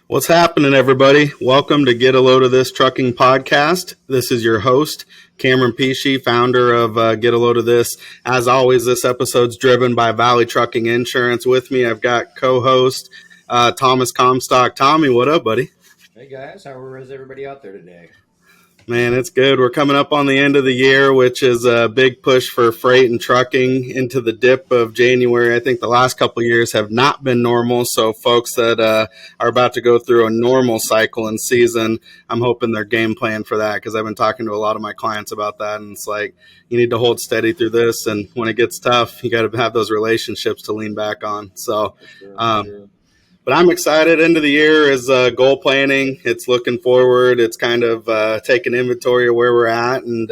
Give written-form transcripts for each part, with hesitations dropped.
What's happening, everybody? Welcome to Get a Load of This Trucking Podcast. This is your host, Cameron Pesci, founder of Get a Load of This. As always, this episode's driven by Valley Trucking Insurance. With me, I've got co-host Thomas Comstock. Tommy, what up, buddy? Hey guys, how is everybody out there today? Man, it's good. We're coming up on the end of the year, which is a big push for freight and trucking into the dip of January. I think the last couple of years have not been normal. So folks that are about to go through a normal cycle and season, I'm hoping they're game plan for that, because I've been talking to a lot of my clients about that. And it's like, you need to hold steady through this. And when it gets tough, you got to have those relationships to lean back on. So, Sure. But I'm excited. End of the year is goal planning. It's looking forward. It's kind of taking inventory of where we're at and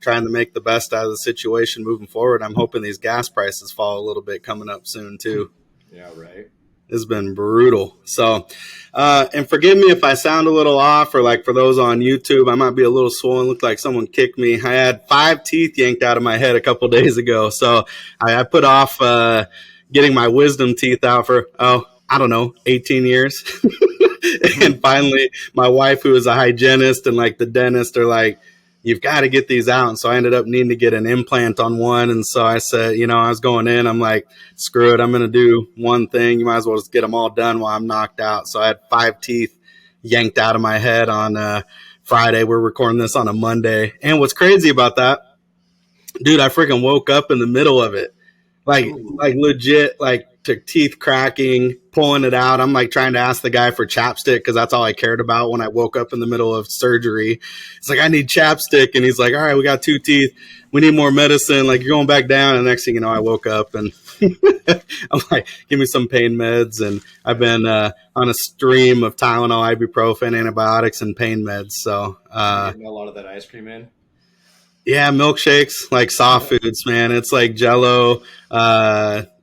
trying to make the best out of the situation moving forward. I'm hoping these gas prices fall a little bit coming up soon too. Yeah, right. It's been brutal. So, and forgive me if I sound a little off, or like for those on YouTube, I might be a little swollen. Looked like someone kicked me. I had 5 teeth yanked out of my head a couple days ago. So I put off getting my wisdom teeth out for, I don't know, 18 years. And finally, my wife, who is a hygienist, and like the dentist are like, you've got to get these out. And so I ended up needing to get an implant on one. And so I said, I was going in, I'm like, screw it, I'm going to do one thing. You might as well just get them all done while I'm knocked out. So I had 5 teeth yanked out of my head on Friday. We're recording this on a Monday. And what's crazy about that, dude, I freaking woke up in the middle of it. Like legit, like teeth cracking, pulling it out. I'm like trying to ask the guy for chapstick, because that's all I cared about when I woke up in the middle of surgery. It's like, I need chapstick. And he's like, all right, we got 2 teeth. We need more medicine. Like, you're going back down. And next thing you know, I woke up and I'm like, give me some pain meds. And I've been on a stream of Tylenol, ibuprofen, antibiotics, and pain meds. So Getting a lot of that ice cream in. Yeah, milkshakes, like soft foods, man. It's like Jello,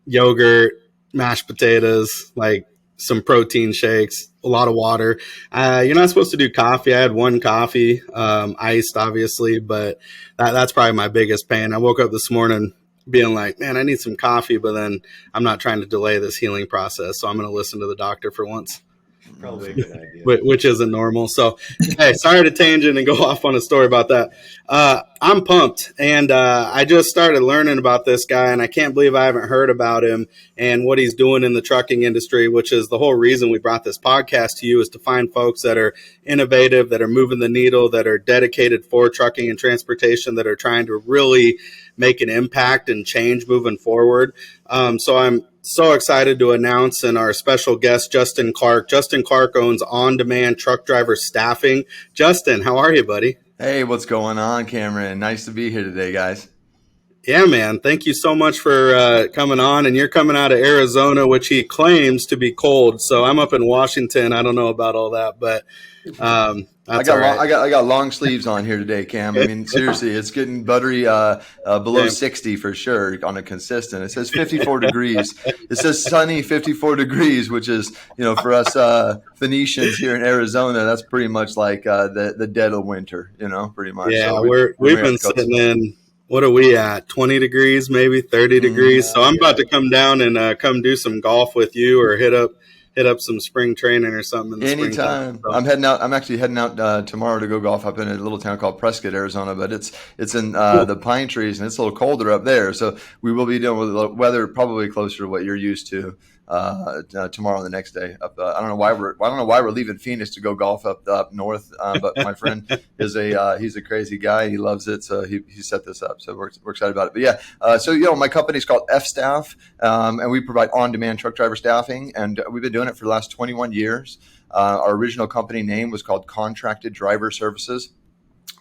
yogurt, mashed potatoes, like some protein shakes, a lot of water. You're not supposed to do coffee. I had 1 coffee, iced, obviously, but that's probably my biggest pain. I woke up this morning being like, man, I need some coffee, but then I'm not trying to delay this healing process, so I'm going to listen to the doctor for once. Probably a good idea. Which isn't normal. So, hey, sorry to tangent and go off on a story about that. I'm pumped, and I just started learning about this guy, and I can't believe I haven't heard about him and what he's doing in the trucking industry, which is the whole reason we brought this podcast to you, is to find folks that are innovative, that are moving the needle, that are dedicated for trucking and transportation, that are trying to really make an impact and change moving forward. So I'm so excited to announce and our special guest, Justin Clarke. Justin Clarke owns On Demand Truck Driver Staffing. Justin, how are you, buddy? Hey, what's going on, Cameron? Nice to be here today, guys. Yeah, man. Thank you so much for coming on. And you're coming out of Arizona, which he claims to be cold. So I'm up in Washington. I don't know about all that, but I got long sleeves on here today, Cam. I mean, seriously, it's getting buttery below 60 for sure on a consistent. It says 54 degrees. It says sunny 54 degrees, which is, for us Phoenicians here in Arizona, that's pretty much like the dead of winter, pretty much. Yeah, so we've been sitting in, what are we at, 20 degrees, maybe 30 degrees. So I'm about to come down and come do some golf with you, or hit up some spring training or something in the anytime. So. I'm actually heading out tomorrow to go golf up in a little town called Prescott, Arizona, but it's in the pine trees, and it's a little colder up there. So we will be dealing with the weather probably closer to what you're used to tomorrow and the next day. I don't know why we're leaving Phoenix to go golf up north, but my friend is he's a crazy guy. He loves it, so he set this up. So we're excited about it. But yeah, my company's called F-Staff, and we provide on-demand truck driver staffing, and we've been doing it for the last 21 years. Our original company name was called Contracted Driver Services.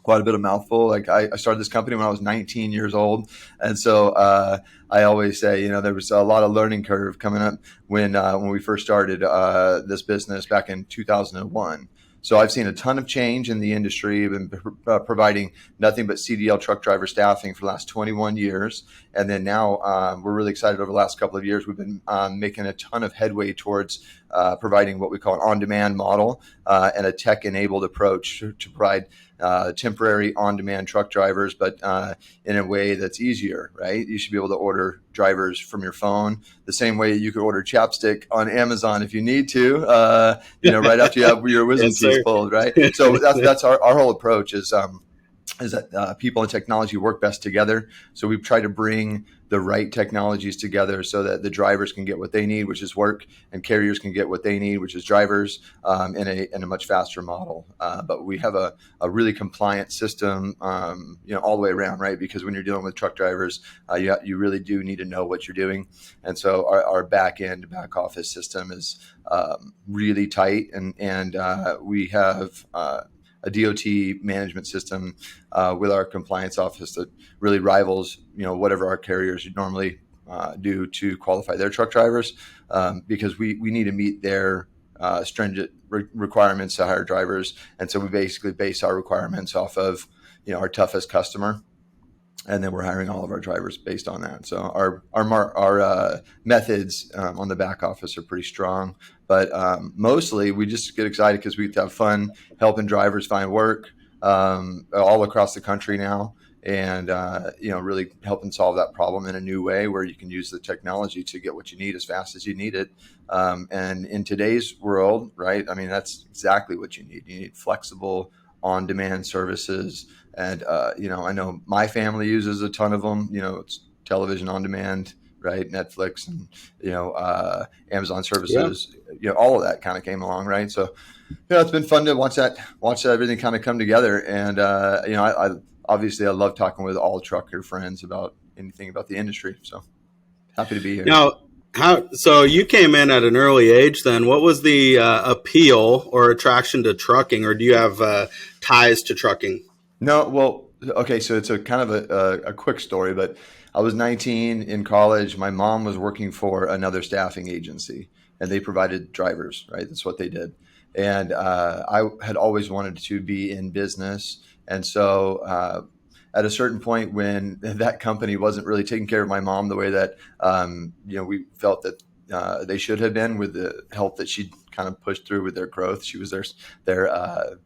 Quite a bit of mouthful. Like I started this company when I was 19 years old, and so I always say, there was a lot of learning curve coming up when we first started this business back in 2001. So I've seen a ton of change in the industry. I've been providing nothing but CDL truck driver staffing for the last 21 years. And then now we're really excited over the last couple of years. We've been making a ton of headway towards providing what we call an on-demand model and a tech-enabled approach to provide temporary on-demand truck drivers, but in a way that's easier, right? You should be able to order drivers from your phone the same way you could order chapstick on Amazon if you need to, right after you have your wisdom Yes, teeth sir. pulled, right? So that's our whole approach is that people and technology work best together. So we try to bring the right technologies together so that the drivers can get what they need, which is work, and carriers can get what they need, which is drivers, in a much faster model. But we have a really compliant system, all the way around, right? Because when you're dealing with truck drivers, you really do need to know what you're doing. And so our back office system is really tight, and we have a DOT management system with our compliance office that really rivals, whatever our carriers normally do to qualify their truck drivers, because we need to meet their stringent requirements to hire drivers. And so we basically base our requirements off of, our toughest customer. And then we're hiring all of our drivers based on that. So our methods on the back office are pretty strong, but mostly we just get excited because we have fun helping drivers find work all across the country now, and really helping solve that problem in a new way where you can use the technology to get what you need as fast as you need it. And in today's world, right? I mean, that's exactly what you need. You need flexible, on-demand services. And, I know my family uses a ton of them, it's television on demand, right? Netflix and, Amazon services, all of that kind of came along. Right. So, it's been fun to watch that everything kind of come together. And, I obviously love talking with all trucker friends about anything about the industry. So happy to be here. Now, so you came in at an early age then. What was the appeal or attraction to trucking, or do you have ties to trucking? No, well, okay, so it's a kind of a quick story, but I was 19 in college. My mom was working for another staffing agency, and they provided drivers, right? That's what they did. And I had always wanted to be in business. And so at a certain point when that company wasn't really taking care of my mom the way that, we felt that they should have been with the help that she kind of pushed through with their growth. She was their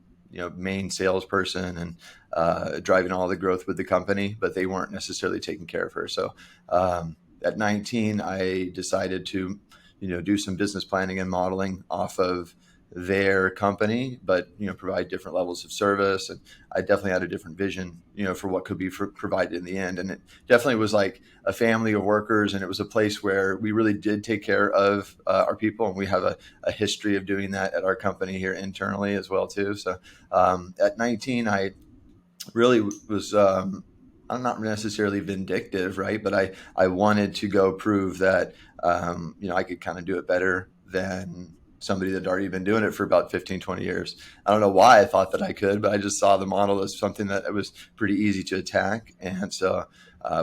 main salesperson and driving all the growth with the company, but they weren't necessarily taking care of her. So at 19, I decided to, do some business planning and modeling off of their company, but, provide different levels of service. And I definitely had a different vision, for what could be provided in the end. And it definitely was like a family of workers. And it was a place where we really did take care of our people. And we have a history of doing that at our company here internally as well, too. So at 19, I really was, I'm not necessarily vindictive, right? But I wanted to go prove that, I could kind of do it better than somebody that had already been doing it for about 15, 20 years. I don't know why I thought that I could, but I just saw the model as something that was pretty easy to attack. And so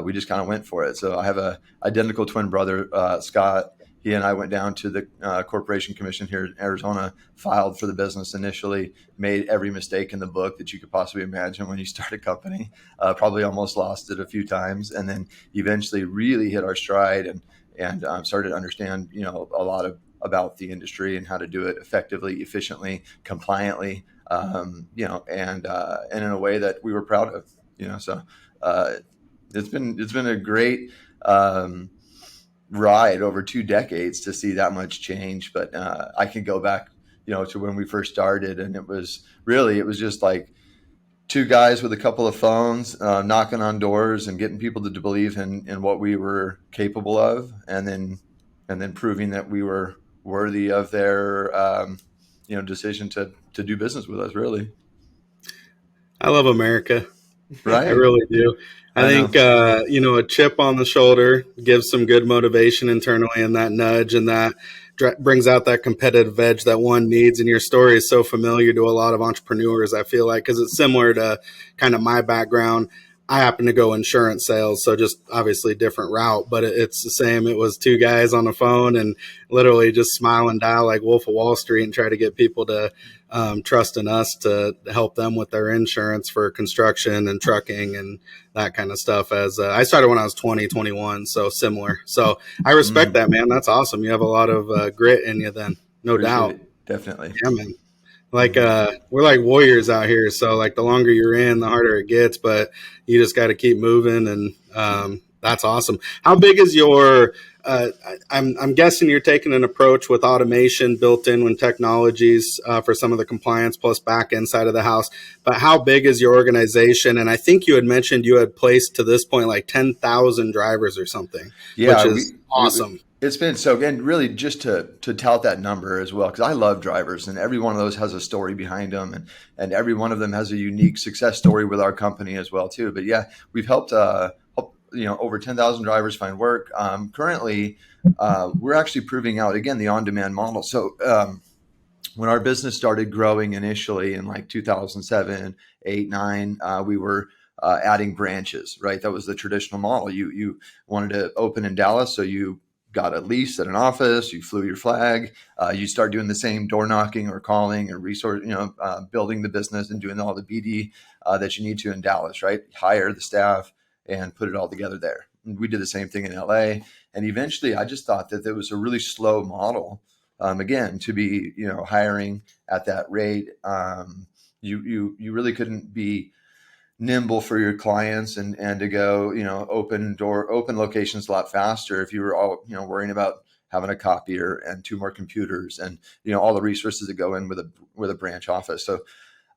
we just kind of went for it. So I have a identical twin brother, Scott. He and I went down to the Corporation Commission here in Arizona, filed for the business initially, made every mistake in the book that you could possibly imagine when you start a company, probably almost lost it a few times, and then eventually really hit our stride and started to understand, a lot about the industry and how to do it effectively, efficiently, compliantly, and in a way that we were proud of, So it's been a great ride over 2 decades to see that much change. But I can go back, to when we first started, and it was just like 2 guys with a couple of phones, knocking on doors and getting people to believe in what we were capable of, and then proving that we were worthy of their decision to do business with us. Really, I love America. Right? I really do. I think a chip on the shoulder gives some good motivation internally, and that nudge and that brings out that competitive edge that one needs. And your story is so familiar to a lot of entrepreneurs, I feel like, because it's similar to kind of my background. I happen to go insurance sales, so just obviously different route, but it's the same. It was 2 guys on the phone and literally just smile and dial like Wolf of Wall Street and try to get people to trust in us to help them with their insurance for construction and trucking and that kind of stuff. As I started when I was 20, 21, so similar. So I respect that, man. That's awesome. You have a lot of grit in you then. No Appreciate doubt. it. Definitely. Yeah, man. Like we're like warriors out here, so like the longer you're in, the harder it gets, but you just got to keep moving, and that's awesome. How big is your I'm guessing you're taking an approach with automation built in when technologies for some of the compliance plus back end side of the house, but how big is your organization? And I think you had mentioned you had placed to this point like 10,000 drivers or something, which Yeah, is awesome. it's been so, and really just to tout that number as well, because I love drivers, and every one of those has a story behind them, and every one of them has a unique success story with our company as well too. But yeah, we've helped over 10,000 drivers find work. Currently, we're actually proving out again the on-demand model. So when our business started growing initially in like 2007, 8, 9, we were adding branches, right? That was the traditional model. You wanted to open in Dallas, so you got a lease at an office, you flew your flag, you start doing the same door knocking or calling or building the business and doing all the BD that you need to in Dallas, right? Hire the staff and put it all together there. And we did the same thing in LA. And eventually I just thought that there was a really slow model, again, to be hiring at that rate. You really couldn't be nimble for your clients and to go open locations a lot faster if you were all worrying about having a copier and 2 more computers and all the resources that go in with a branch office. So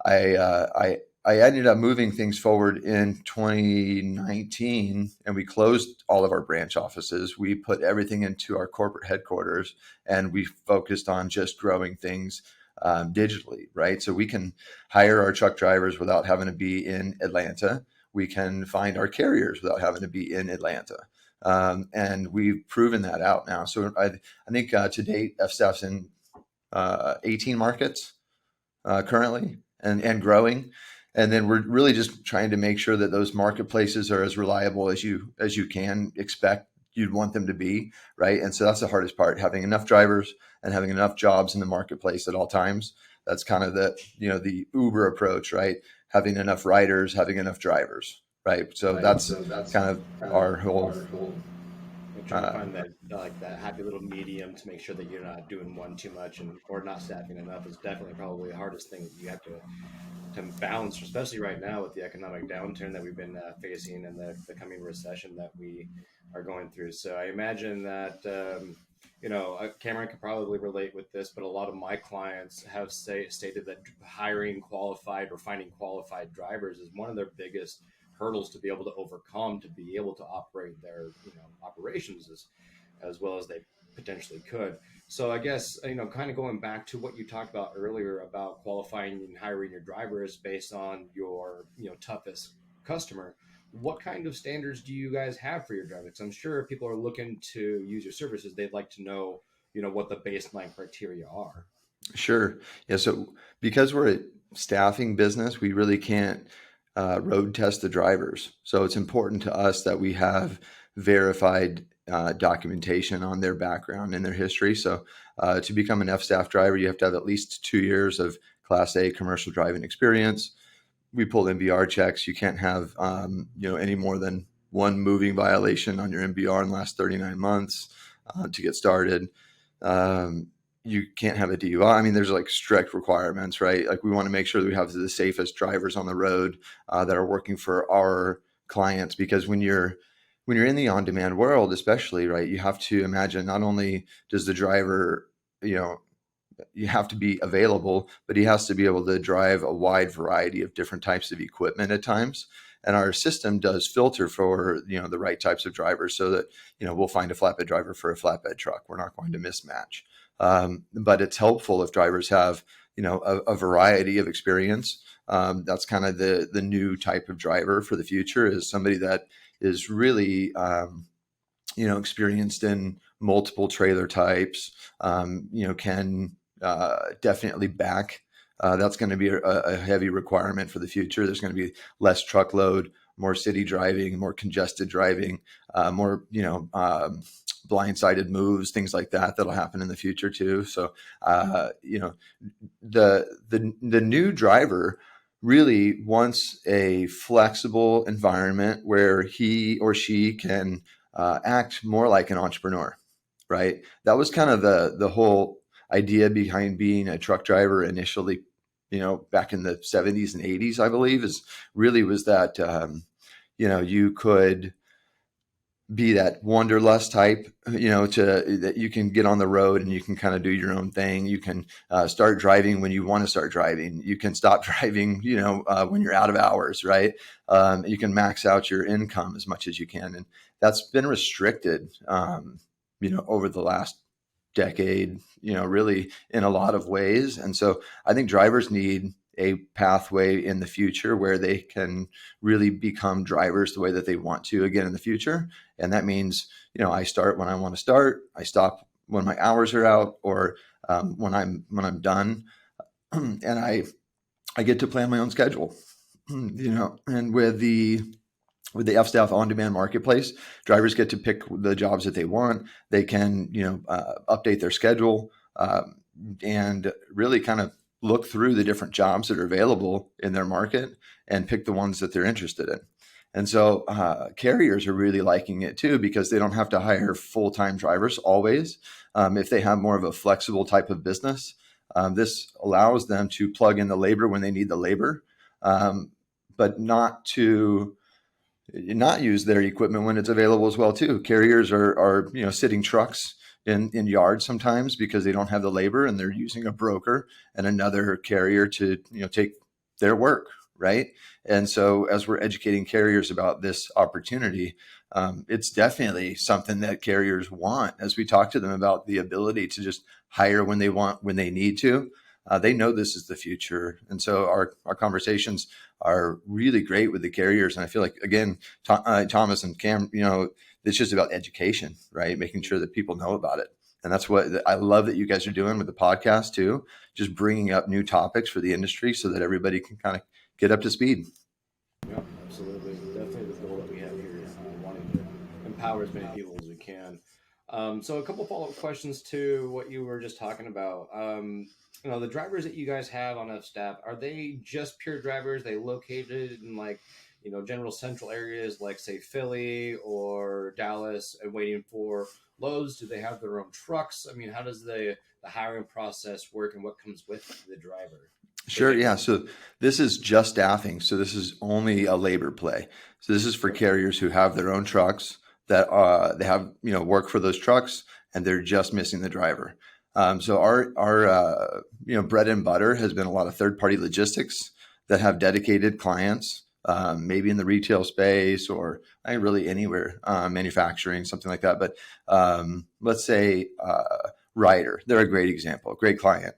I ended up moving things forward in 2019, and we closed all of our branch offices. We put everything into our corporate headquarters, and we focused on just growing things digitally, right? So we can hire our truck drivers without having to be in Atlanta. We can find our carriers without having to be in Atlanta. And we've proven that out now. So I think to date, FStaff's in 18 markets currently and growing. And then we're really just trying to make sure that those marketplaces are as reliable as you can expect you'd want them to be, right? And so that's the hardest part, having enough drivers and having enough jobs in the marketplace at all times. That's kind of the Uber approach, right? Having enough riders, having enough drivers, right? So that's kind of our whole We're trying to find that like that happy little medium to make sure that you're not doing one too much and or not staffing enough is definitely probably the hardest thing that you have to balance, especially right now with the economic downturn that we've been facing and the coming recession that we are going through. So I imagine that Cameron could probably relate with this, but a lot of my clients have stated that hiring qualified or finding qualified drivers is one of their biggest hurdles to be able to overcome to be able to operate their operations as well as they potentially could. So I guess kind of going back to what you talked about earlier about qualifying and hiring your drivers based on your toughest customer. What kind of standards do you guys have for your drivers? I'm sure if people are looking to use your services, they'd like to know what the baseline criteria are. Sure. Yeah. So because we're a staffing business, we really can't road test the drivers. So it's important to us that we have verified documentation on their background and their history. So to become an F-Staff driver, you have to have at least 2 years of Class A commercial driving experience. We pull MBR checks. You can't have any more than one moving violation on your MBR in the last 39 months to get started. You can't have a DUI. I mean, there's like strict requirements, right? Like we want to make sure that we have the safest drivers on the road that are working for our clients, because when you're in the on-demand world, especially, right, you have to imagine not only does the driver, you have to be available, but he has to be able to drive a wide variety of different types of equipment at times. And our system does filter for, the right types of drivers so that, we'll find a flatbed driver for a flatbed truck. We're not going to mismatch. But it's helpful if drivers have, a variety of experience. That's kind of the new type of driver for the future, is somebody that is really, experienced in multiple trailer types, can definitely back. That's going to be a heavy requirement for the future. There's going to be less truckload, more city driving, more congested driving, more, blindsided moves, things like that that'll happen in the future too. So, the new driver really wants a flexible environment where he or she can act more like an entrepreneur, right? That was kind of the whole idea behind being a truck driver initially, back in the 70s and 80s, I believe, was that, you could be that wanderlust type, that you can get on the road and you can kind of do your own thing. You can start driving when you want to start driving. You can stop driving, when you're out of hours, right? You can max out your income as much as you can. And that's been restricted, over the last decade, really in a lot of ways. And so I think drivers need a pathway in the future where they can really become drivers the way that they want to again in the future. And that means, I start when I want to start, I stop when my hours are out, or when I'm done, and I get to plan my own schedule, and with the F-Staff on-demand marketplace, drivers get to pick the jobs that they want. They can, update their schedule, and really kind of look through the different jobs that are available in their market and pick the ones that they're interested in. And so carriers are really liking it too, because they don't have to hire full-time drivers always. If they have more of a flexible type of business, this allows them to plug in the labor when they need the labor, but not use their equipment when it's available as well too. Carriers are sitting trucks in yards sometimes because they don't have the labor, and they're using a broker and another carrier to take their work, right? And so as we're educating carriers about this opportunity, it's definitely something that carriers want. As we talk to them about the ability to just hire when they want, when they need to, they know this is the future. And so our conversations are really great with the carriers. And I feel like, again, Thomas and Cam, it's just about education, right? Making sure that people know about it. And that's what I love that you guys are doing with the podcast too, just bringing up new topics for the industry so that everybody can kind of get up to speed. Yeah, absolutely. Definitely the goal that we have here, wanting to empower as many people as we can. So a couple follow-up questions to what you were just talking about. The drivers that you guys have on F-Staff, are they just pure drivers? They located in general central areas like say Philly or Dallas and waiting for loads? Do they have their own trucks? I mean, how does the hiring process work, and what comes with the driver? Sure. Yeah. So this is just staffing. So this is only a labor play. So this is for carriers who have their own trucks that they have, work for those trucks, and they're just missing the driver. So our bread and butter has been a lot of third-party logistics that have dedicated clients, maybe in the retail space or really anywhere, manufacturing, something like that. But let's say Ryder, they're a great example, great client.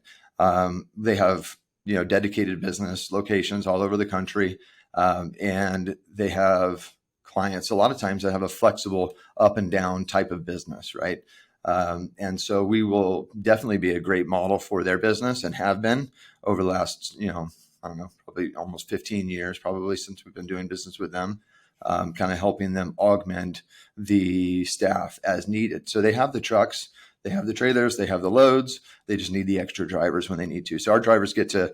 They have dedicated business locations all over the country, and they have clients a lot of times that have a flexible up and down type of business, right? And so we will definitely be a great model for their business, and have been over the last, I don't know, probably almost 15 years, probably since we've been doing business with them, kind of helping them augment the staff as needed. So they have the trucks, they have the trailers, they have the loads. They just need the extra drivers when they need to. So our drivers get to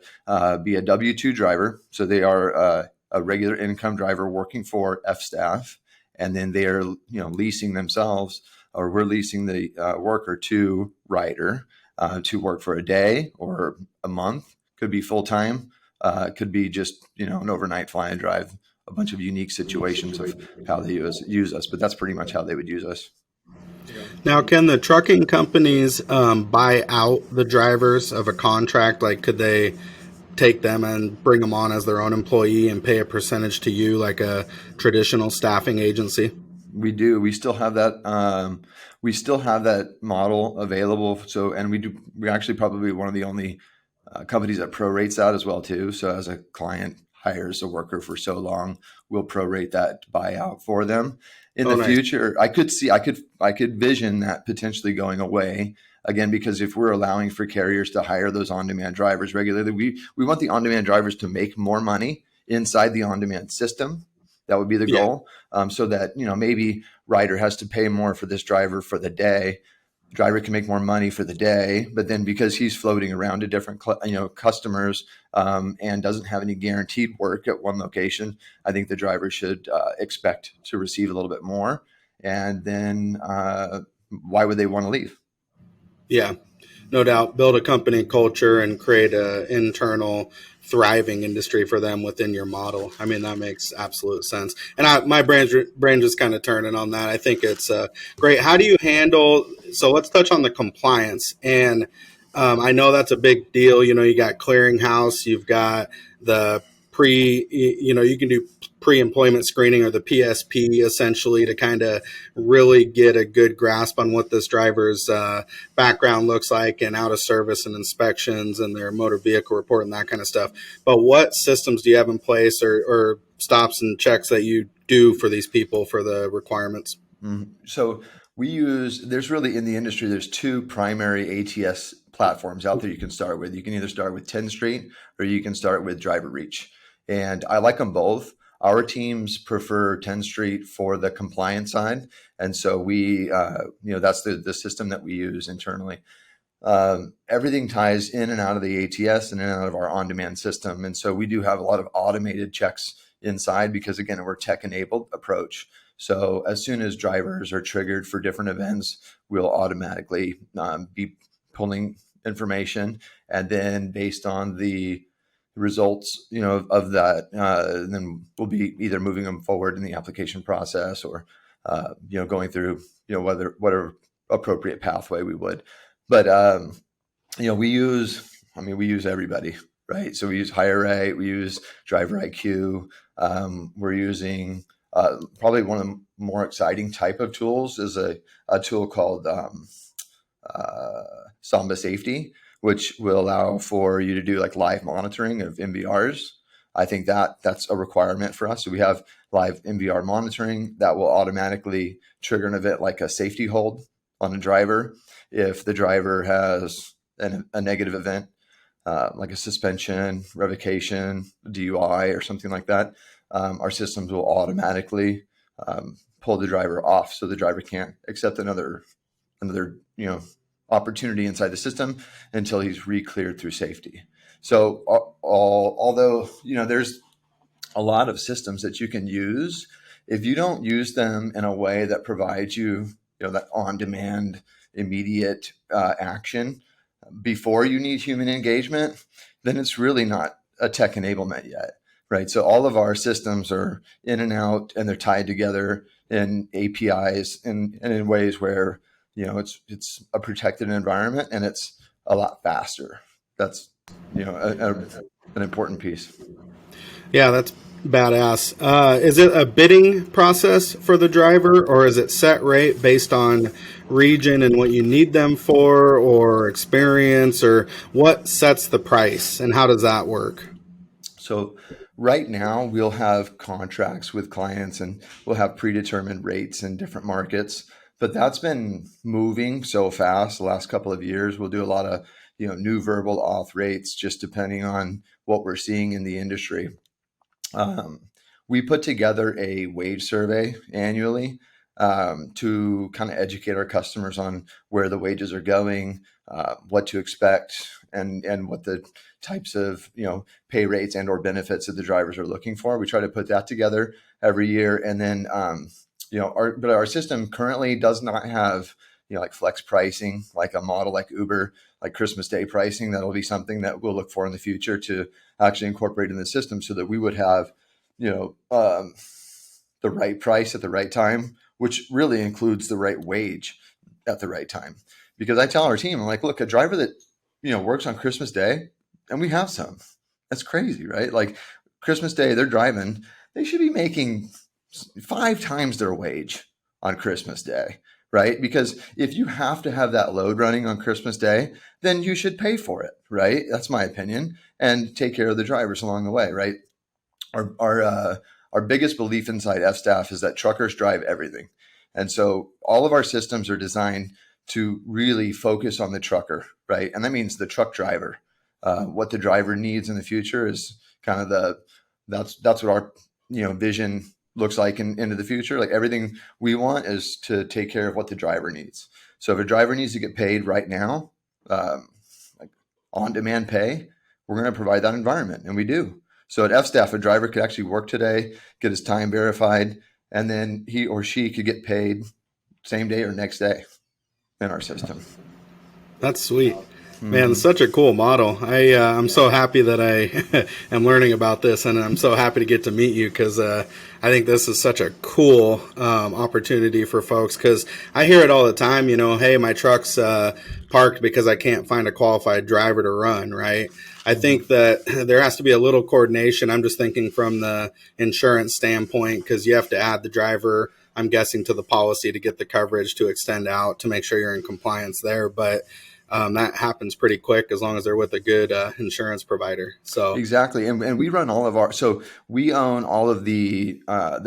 be a W-2 driver. So they are a regular income driver working for F-Staff, and then they are leasing themselves, or we're leasing the worker to Ryder to work for a day or a month. Could be full time. Could be just an overnight fly and drive. A bunch of unique situations of how they use us, but that's pretty much how they would use us. Now, can the trucking companies buy out the drivers of a contract? Like, could they take them and bring them on as their own employee and pay a percentage to you like a traditional staffing agency? We do. We still have that. We still have that model available. So, and we're actually probably one of the only companies that prorates that as well too. So as a client hires a worker for so long, we'll prorate that buyout for them. In the future, I could vision that potentially going away again, because if we're allowing for carriers to hire those on-demand drivers regularly, we want the on-demand drivers to make more money inside the on-demand system. That would be the goal. So that, maybe Ryder has to pay more for this driver for the day. Driver can make more money for the day, but then because he's floating around to different, customers, and doesn't have any guaranteed work at one location, I think the driver should expect to receive a little bit more. And then why would they want to leave? Yeah. no doubt build a company culture and create an internal thriving industry for them within your model. I mean, that makes absolute sense. And my brain just kind of turning on that. I think it's great. How do you handle? So let's touch on the compliance. And I know that's a big deal. You know, you got clearinghouse, you've got the you can do pre-employment screening or the PSP essentially to kind of really get a good grasp on what this driver's background looks like and out of service and inspections and their motor vehicle report and that kind of stuff. But what systems do you have in place or stops and checks that you do for these people for the requirements? So there's really in the industry, there's two primary ATS platforms out there you can start with. You can either start with 10 Street or you can start with Driver Reach. And I like them both. Our teams prefer 10 Street for the compliance side. And so that's the system that we use internally. Everything ties in and out of the ATS and in and out of our on-demand system. And so we do have a lot of automated checks inside because, again, we're tech-enabled approach. So as soon as drivers are triggered for different events, we'll automatically be pulling information. And then based on the results, of that, then we'll be either moving them forward in the application process or, going through, whatever appropriate pathway we would. But, we use everybody, right? So we use HireRight, we use Driver IQ. We're using probably one of the more exciting type of tools is a tool called Samba Safety, which will allow for you to do like live monitoring of MVRs. I think that's a requirement for us. So we have live MVR monitoring that will automatically trigger an event like a safety hold on a driver. If the driver has a negative event, like a suspension, revocation, DUI, or something like that, our systems will automatically pull the driver off, so the driver can't accept another opportunity inside the system until he's re-cleared through safety. So although there's a lot of systems that you can use, if you don't use them in a way that provides you that on-demand immediate action before you need human engagement, then it's really not a tech enablement yet, right? So all of our systems are in and out, and they're tied together in APIs and in ways where it's a protected environment and it's a lot faster. That's an important piece. Yeah, that's badass. Is it a bidding process for the driver, or is it set rate based on region and what you need them for, or experience, or what sets the price, and how does that work? So right now we'll have contracts with clients and we'll have predetermined rates in different markets, but that's been moving so fast the last couple of years. We'll do a lot of new verbal auth rates just depending on what we're seeing in the industry. We put together a wage survey annually to kind of educate our customers on where the wages are going, what to expect, and what the types of pay rates and or benefits that the drivers are looking for. We try to put that together every year, and then our system currently does not have like flex pricing, like a model like Uber, like Christmas Day pricing. That'll be something that we'll look for in the future to actually incorporate in the system so that we would have the right price at the right time, which really includes the right wage at the right time. Because I tell our team, I'm like, look, a driver that works on Christmas Day, and we have some, that's crazy, right? Like Christmas Day, they're driving, they should be making 5 times their wage on Christmas Day, right? Because if you have to have that load running on Christmas Day, then you should pay for it, right? That's my opinion, and take care of the drivers along the way, right? Our biggest belief inside F-Staff is that truckers drive everything. And so all of our systems are designed to really focus on the trucker, right? And that means the truck driver. What the driver needs in the future is kind of that's what our vision looks like into the future. Like everything we want is to take care of what the driver needs. So if a driver needs to get paid right now, like on-demand pay, we're going to provide that environment, and we do. So at F-Staff, a driver could actually work today, get his time verified, and then he or she could get paid same day or next day in our system. That's sweet. Man, such a cool model. I'm so happy that I am learning about this, and I'm so happy to get to meet you because I think this is such a cool opportunity for folks. Because I hear it all the time. Hey, my truck's parked because I can't find a qualified driver to run. Right. I think that there has to be a little coordination. I'm just thinking from the insurance standpoint because you have to add the driver, I'm guessing, to the policy to get the coverage to extend out to make sure you're in compliance there. But that happens pretty quick as long as they're with a good insurance provider. So Exactly, and we run all of our. So we own all of the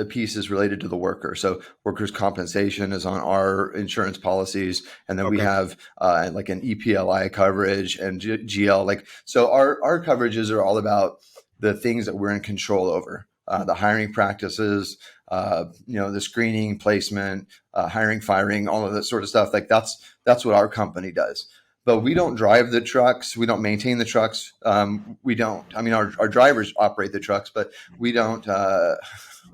pieces related to the worker. So workers' compensation is on our insurance policies, and then we okay, have like an EPLI coverage and GL. Like so, our coverages are all about the things that we're in control over. The hiring practices, the screening, placement, hiring, firing, all of that sort of stuff. Like that's what our company does. But we don't drive the trucks. We don't maintain the trucks. We don't. I mean, our drivers operate the trucks, but we don't.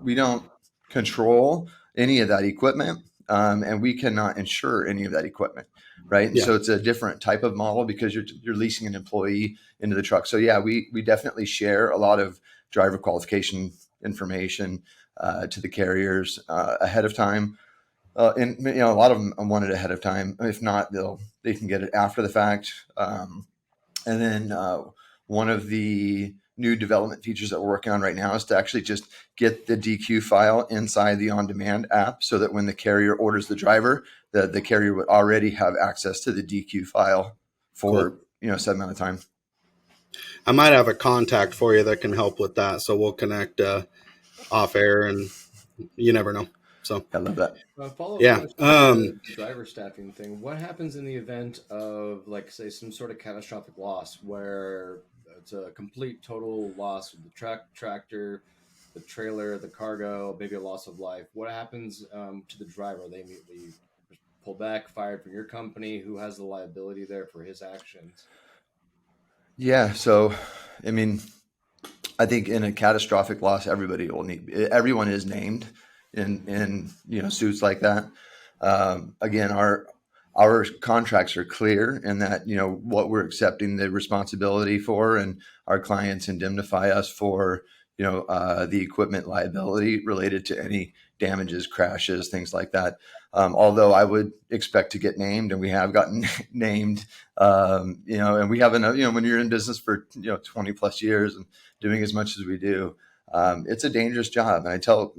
We don't control any of that equipment, and we cannot insure any of that equipment, right? And yeah. so it's a different type of model because you're leasing an employee into the truck. So yeah, we definitely share a lot of driver qualification information to the carriers ahead of time. And a lot of them want it ahead of time. If not, they can get it after the fact. And then one of the new development features that we're working on right now is to actually just get the DQ file inside the On Demand app, so that when the carrier orders the driver, the carrier would already have access to the DQ file for a set amount of time. I might have a contact for you that can help with that. So we'll connect off air, and you never know. So I love that. Follow-up yeah. question on the driver staffing thing. What happens in the event of, like, say, some sort of catastrophic loss where it's a complete total loss of the tractor, the trailer, the cargo, maybe a loss of life? What happens to the driver? Are they immediately pulled back, fired from your company? Who has the liability there for his actions? Yeah. So, I mean, I think in a catastrophic loss, everyone is named in suits like that. Again, our contracts are clear in that what we're accepting the responsibility for, and our clients indemnify us for the equipment liability related to any damages, crashes, things like that. Although I would expect to get named, and we have gotten named, and we haven't, when you're in business for 20 plus years and doing as much as we do, it's a dangerous job. And I tell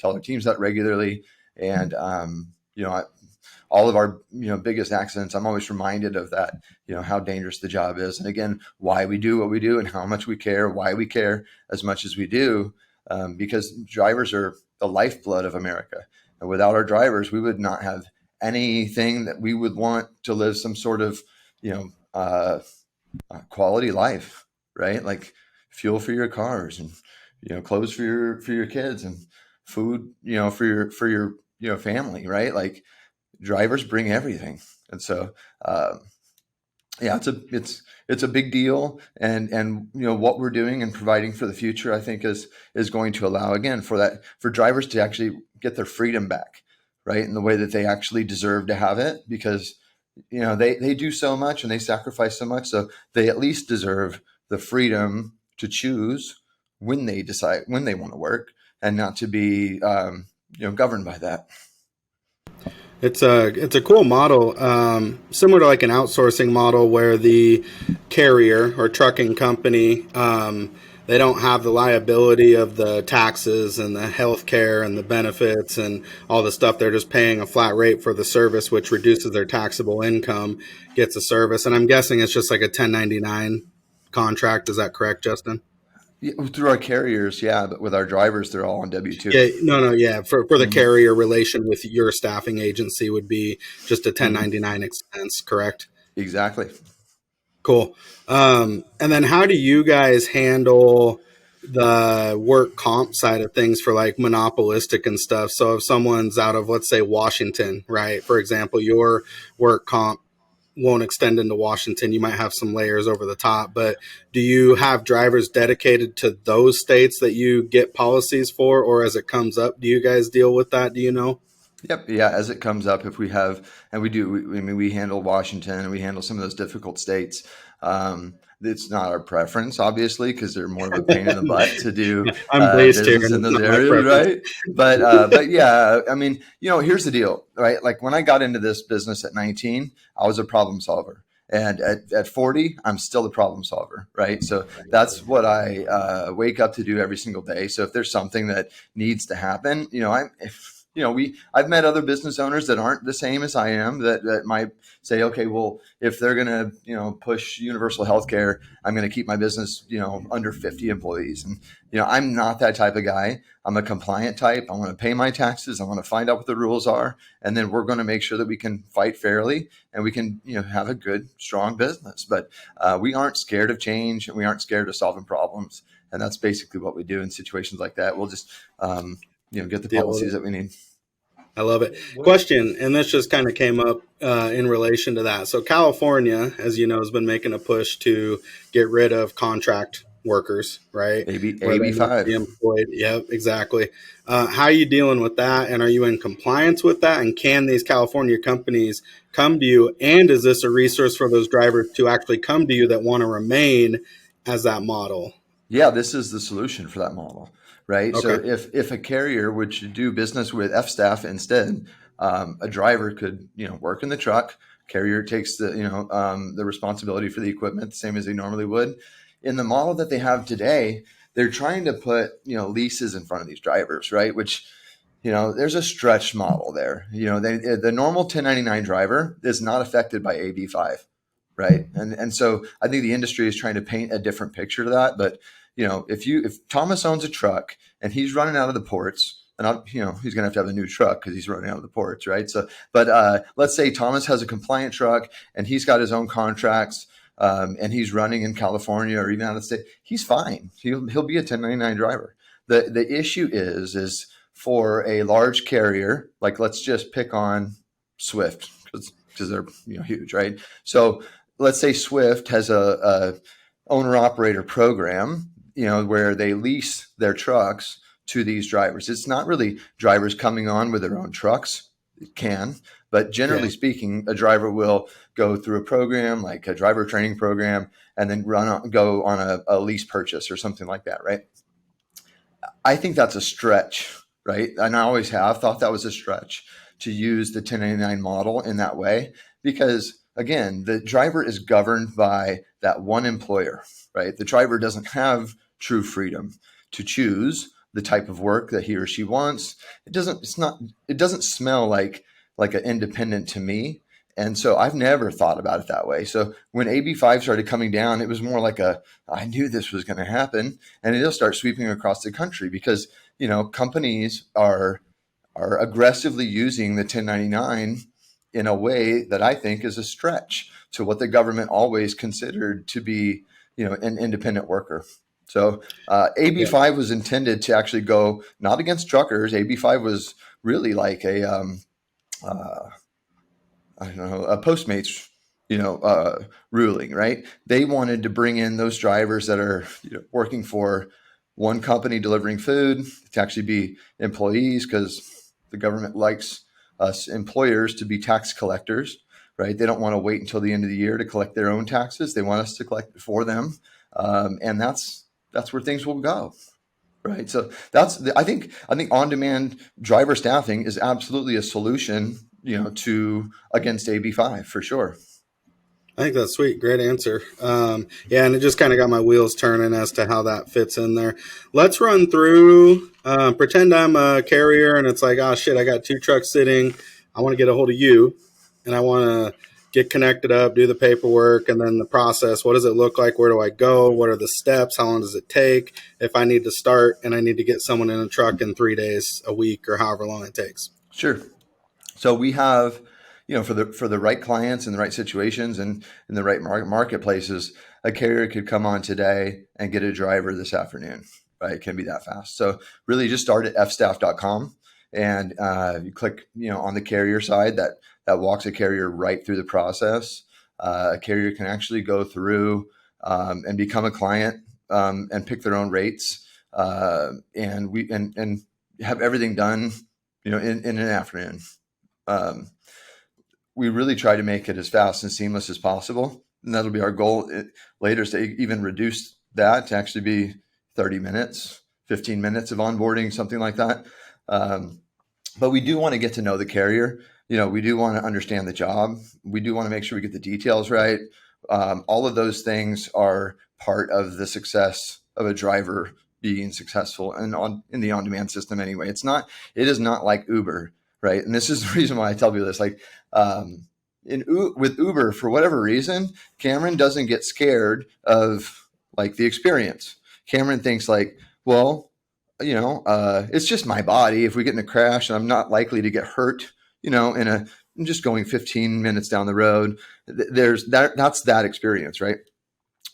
our teams that regularly. And all of our biggest accidents, I'm always reminded of that, how dangerous the job is, and again, why we do what we do and how much we care, why we care as much as we do, because drivers are the lifeblood of America. And without our drivers, we would not have anything that we would want to live some sort of quality life, right? Like fuel for your cars, and clothes for your kids, and food for your family, right? Like drivers bring everything. And so it's a big deal, and what we're doing and providing for the future, I think is going to allow, again, for drivers to actually get their freedom back, right, in the way that they actually deserve to have it, because they do so much and they sacrifice so much, so they at least deserve the freedom to choose when they decide when they want to work, and not to be governed by that. It's a cool model, similar to like an outsourcing model where the carrier or trucking company, they don't have the liability of the taxes and the health care and the benefits and all the stuff. They're just paying a flat rate for the service, which reduces their taxable income, gets a service. And I'm guessing it's just like a 1099 contract. Is that correct, Justin? Yeah, through our carriers, yeah, but with our drivers, they're all on W-2. Yeah, no, yeah. For the carrier relation with your staffing agency would be just a 1099 expense, correct? Exactly. Cool. And then how do you guys handle the work comp side of things for like monopolistic and stuff? So if someone's out of, let's say, Washington, right? For example, your work comp won't extend into Washington. You might have some layers over the top, but do you have drivers dedicated to those states that you get policies for, or as it comes up, do you guys deal with that? Do you know? Yep. Yeah. As it comes up, if we have, and we do, I mean, we handle Washington and we handle some of those difficult states. It's not our preference, obviously, because they're more of a pain in the butt to do I'm based here, business and in it's those not my areas, preference. right? But yeah, I mean, here's the deal, right? Like when I got into this business at 19, I was a problem solver. And at 40, I'm still the problem solver, right? So that's what I wake up to do every single day. So if there's something that needs to happen, I've met other business owners that aren't the same as I am that might say, okay, well, if they're going to, push universal healthcare, I'm going to keep my business, under 50 employees. And, I'm not that type of guy. I'm a compliant type. I want to pay my taxes. I want to find out what the rules are. And then we're going to make sure that we can fight fairly and we can, have a good, strong business. But we aren't scared of change and we aren't scared of solving problems. And that's basically what we do in situations like that. We'll just, get the Deal with policies it. that we need. I love it. Question, and this just kind of came up in relation to that. So California, as you know, has been making a push to get rid of contract workers, right? Where they must be AB5. employed. Yep, exactly. How are you dealing with that? And are you in compliance with that? And can these California companies come to you? And is this a resource for those drivers to actually come to you that want to remain as that model? Yeah, this is the solution for that model, right? So Okay. if a carrier would do business with F staff instead, a driver could work in the truck. Carrier takes the responsibility for the equipment the same as they normally would. In the model that they have today, they're trying to put leases in front of these drivers, right? Which there's a stretch model there. The normal 1099 driver is not affected by AB5, right? And so I think the industry is trying to paint a different picture to that. But if Thomas owns a truck and he's running out of the ports, and he's going to have a new truck because he's running out of the ports, right? So, but let's say Thomas has a compliant truck and he's got his own contracts. And he's running in California or even out of the state, he's fine. He'll be a 1099 driver. The issue is for a large carrier, like let's just pick on Swift because they're huge, right? So let's say Swift has a owner operator program, where they lease their trucks to these drivers. It's not really drivers coming on with their own trucks. It can, but generally Yeah. speaking, a driver will go through a program like a driver training program and then go on a lease purchase or something like that, right? I think that's a stretch, right? And I always have thought that was a stretch to use the 1099 model in that way because, again, the driver is governed by that one employer, right? The driver doesn't have true freedom to choose the type of work that he or she wants. It doesn't smell like an independent to me. And so I've never thought about it that way. So when AB5 started coming down, it was more like I knew this was going to happen, and it'll start sweeping across the country because companies are aggressively using the 1099 in a way that I think is a stretch to what the government always considered to be an independent worker. So Yeah. AB5 was intended to actually go not against truckers. AB5 was really like uh, I don't know, a Postmates, ruling, right? They wanted to bring in those drivers that are working for one company delivering food to actually be employees because the government likes us employers to be tax collectors, right? They don't want to wait until the end of the year to collect their own taxes. They want us to collect it for them, and that's where things will go. Right. So I think on-demand driver staffing is absolutely a solution, to against AB5 for sure. I think that's sweet. Great answer. Yeah, and it just kind of got my wheels turning as to how that fits in there. Let's run through. Pretend I'm a carrier, and it's like, oh shit, I got two trucks sitting. I want to get a hold of you, and I want to get connected up, do the paperwork, and then the process. What does it look like? Where do I go? What are the steps? How long does it take? If I need to start and I need to get someone in a truck in 3 days, a week, or however long it takes. Sure. So we have, for the right clients and the right situations and in the right marketplaces, a carrier could come on today and get a driver this afternoon. Right? It can be that fast. So really, just start at fstaff.com and you click, on the carrier side that walks a carrier right through the process. A carrier can actually go through and become a client and pick their own rates, and have everything done in an afternoon. We really try to make it as fast and seamless as possible. And that'll be our goal later, is to even reduce that to actually be 30 minutes, 15 minutes of onboarding, something like that. But we do want to get to know the carrier. We do want to understand the job. We do want to make sure we get the details right. All of those things are part of the success of a driver being successful and in the on-demand system anyway. It is not like Uber, right? And this is the reason why I tell people this. Like with Uber, for whatever reason, Cameron doesn't get scared of like the experience. Cameron thinks like, well, it's just my body. If we get in a crash, and I'm not likely to get hurt, I'm just going 15 minutes down the road. That's that experience, right?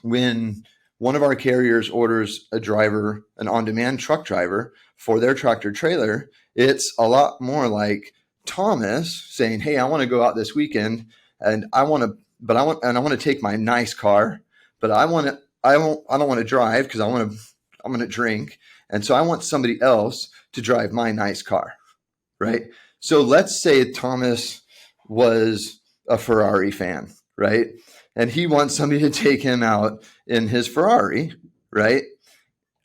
When one of our carriers orders an on-demand truck driver for their tractor trailer, it's a lot more like Thomas saying, "Hey, I want to go out this weekend, and I want to take my nice car, but I don't want to drive because I'm going to drink, and so I want somebody else to drive my nice car." Right? So let's say Thomas was a Ferrari fan, right? And he wants somebody to take him out in his Ferrari, right?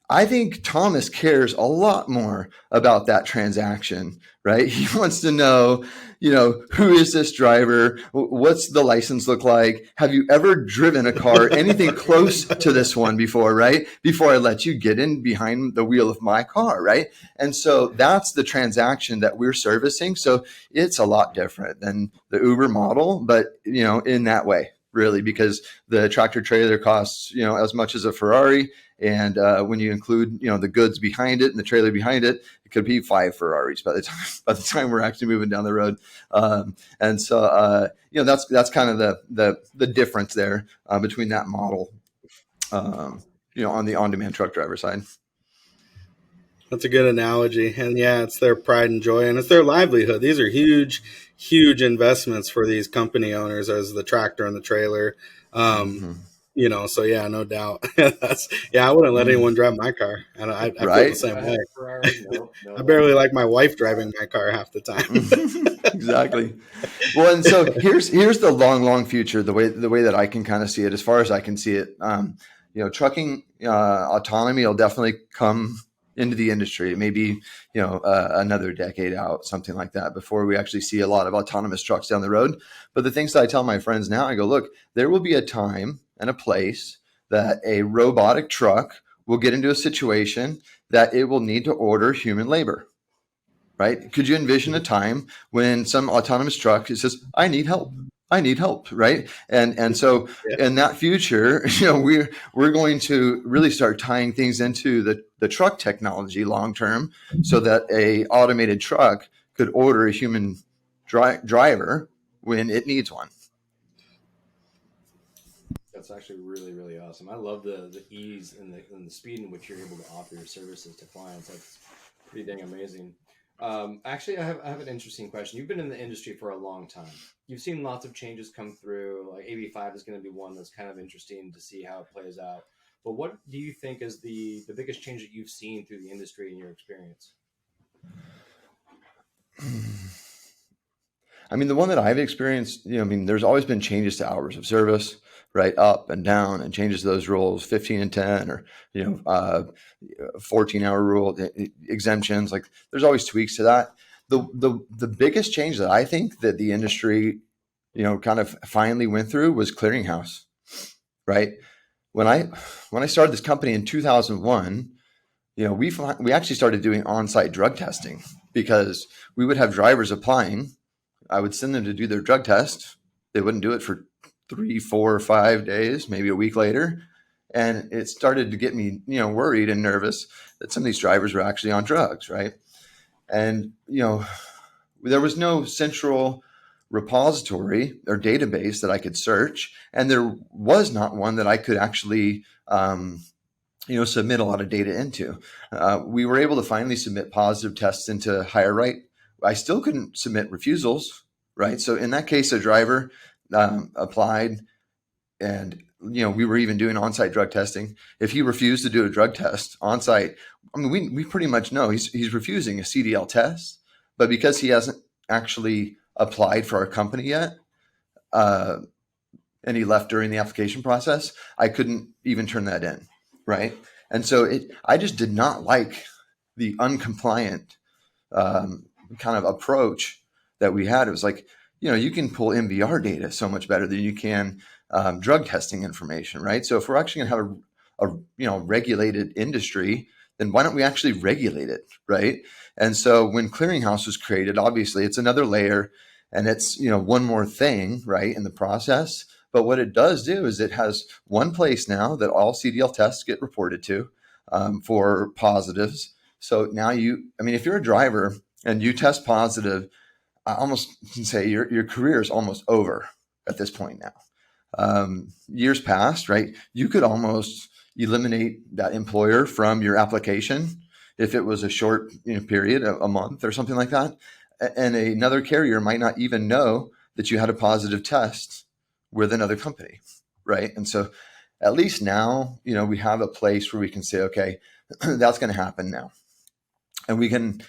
I think Thomas cares a lot more about that transaction, right? He wants to know, who is this driver? What's the license look like? Have you ever driven a car, anything close to this one before, right? Before I let you get in behind the wheel of my car, right? And so that's the transaction that we're servicing. So it's a lot different than the Uber model, but, in that way, really, because the tractor trailer costs, as much as a Ferrari. And when you include, the goods behind it and the trailer behind it, it could be 5 Ferraris by the time we're actually moving down the road. And so, that's kind of the difference there between that model, on the on-demand truck driver side. That's a good analogy. And yeah, it's their pride and joy, and it's their livelihood. These are huge, huge investments for these company owners, as the tractor and the trailer. So yeah, no doubt. I wouldn't let anyone drive my car. I feel the same way. No, I barely like my wife driving my car half the time. Exactly. Well, and so here's the long future, the way that I can kind of see it, as far as I can see it. Trucking autonomy will definitely come into the industry. It may be, another decade out, something like that, before we actually see a lot of autonomous trucks down the road. But the things that I tell my friends now, I go, look, there will be a time and a place that a robotic truck will get into a situation that it will need to order human labor, right? Could you envision a time when some autonomous truck says, I need help, right? And so in that future, we're going to really start tying things into the truck technology long term, so that a automated truck could order a human driver when it needs one. That's actually really, really awesome. I love the ease and the speed in which you're able to offer your services to clients. That's pretty dang amazing. Actually, I have an interesting question. You've been in the industry for a long time. You've seen lots of changes come through. Like AB5 is going to be one that's kind of interesting to see how it plays out. But what do you think is the biggest change that you've seen through the industry in your experience? I mean, the one that I've experienced, there's always been changes to hours of service, right? Up and down, and changes to those rules, 15 and 10, or, 14-hour rule, exemptions. Like, there's always tweaks to that. The biggest change that I think that the industry, kind of finally went through was clearinghouse, right? When I started this company in 2001, we actually started doing on-site drug testing, because we would have drivers applying. I would send them to do their drug test. They wouldn't do it for 3, 4, 5 days, maybe a week later. And it started to get me, worried and nervous that some of these drivers were actually on drugs, right? And, there was no central repository or database that I could search. And there was not one that I could actually, submit a lot of data into. We were able to finally submit positive tests into HireRight. I still couldn't submit refusals, right? So in that case, a driver applied, and we were even doing on-site drug testing. If he refused to do a drug test on-site, we pretty much know he's refusing a CDL test. but because he hasn't actually applied for our company yet, and he left during the application process, I couldn't even turn that in, right? And so I just did not like the uncompliant kind of approach that we had. It was like, you can pull MVR data so much better than you can drug testing information, right? So if we're actually going to have a regulated industry, then why don't we actually regulate it, right? And so when Clearinghouse was created, obviously it's another layer, and it's one more thing, right, in the process. But what it does do is it has one place now that all CDL tests get reported to for positives. So now if you're a driver and you test positive, I almost can say your career is almost over at this point now. Years past, right? You could almost eliminate that employer from your application if it was a short period, a month or something like that. And another carrier might not even know that you had a positive test with another company, right? And so at least now, we have a place where we can say, okay, that's going to happen now. And we can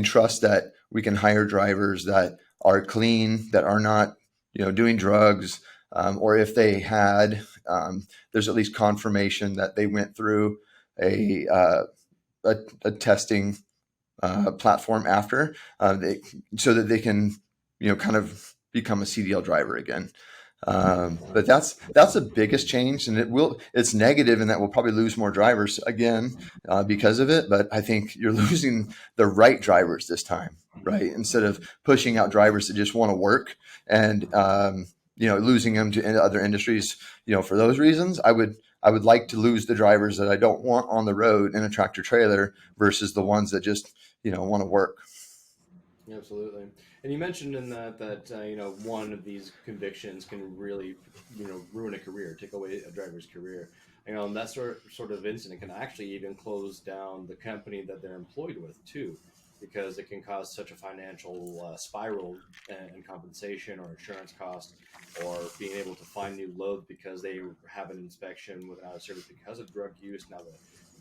trust that we can hire drivers that are clean, that are not, doing drugs, or if they had, there's at least confirmation that they went through a testing platform after, so that they can, kind of become a CDL driver again. But that's the biggest change, and it's negative in that we'll probably lose more drivers again because of it. But I think you're losing the right drivers this time, right? Instead of pushing out drivers that just want to work and losing them to other industries, for those reasons. I would like to lose the drivers that I don't want on the road in a tractor trailer versus the ones that just want to work. Absolutely. And you mentioned in that one of these convictions can really ruin a career, take away a driver's career. And that sort of incident can actually even close down the company that they're employed with too, because it can cause such a financial spiral in compensation or insurance cost, or being able to find new load because they have an inspection without a service because of drug use. Now the